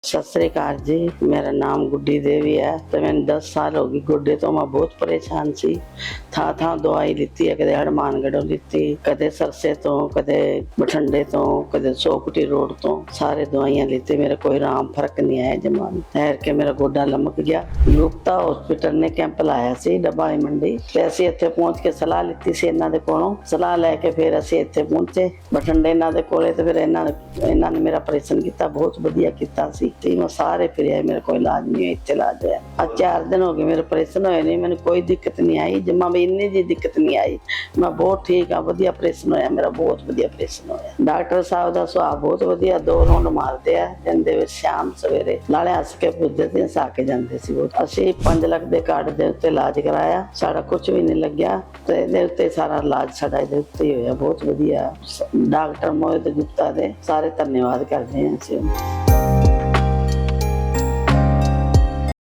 सत श्री अकाल जी। मेरा नाम गुड्डी देवी है। तो मैंने 10 साल हो गई गुड्डे तो मैं बहुत परेशान सी। था दवाई लीती है, कदे हड़मानगढ़ों लीती, कदे सरसे तो, कदे बठंडे तो, कदे चौकटी रोड तो, सारे दवाइयां लीती, मेरे कोई आराम फर्क नहीं आया। जमान ठहर के मेरा गोडा लमक गया। गुप्ता हॉस्पिटल ने कैंप लाया सी डब्बाई मंडी ते असीं इत्थे पहुंच के सलाह लीती सी इन्हां दे कोलों। सलाह लैके फिर असीं इत्थे पहुंचे बठंडे इन्हां दे कोले ते फिर इन्हां ने मेरा ऑपरेशन किया, बहुत वधिया किया सी। मैं सारे फिर मेरे कोई इलाज नहीं, इत्थे इलाज होया। आज 4 दिन हो गए मेरे ऑपरेशन होए नहीं, मैंने कोई दिक्कत नहीं आई, जमा भी इन्नी जी दिक्कत नहीं आई। मैं बहुत ठीक हाँ, वधिया ऑपरेशन होया मेरा, बहुत वधिया ऑपरेशन होया। डॉक्टर साहब दा सुभाव बहुत वधिया, 2 राउंड मारते आ जिंदे विच शाम सवेरे, नाले हस के पुजदे ते हसा के जांदे सी। बहुत असीं 5 लाख दे कार्ड दे उत्ते इलाज कराया, साडा कुछ भी नहीं लग्या ते इहदे उत्ते सारा इलाज साडा इहदे उत्ते ही होया। बहुत वधिया डॉक्टर मोहित गुप्ता दे सारे धन्यवाद करदे हां असीं।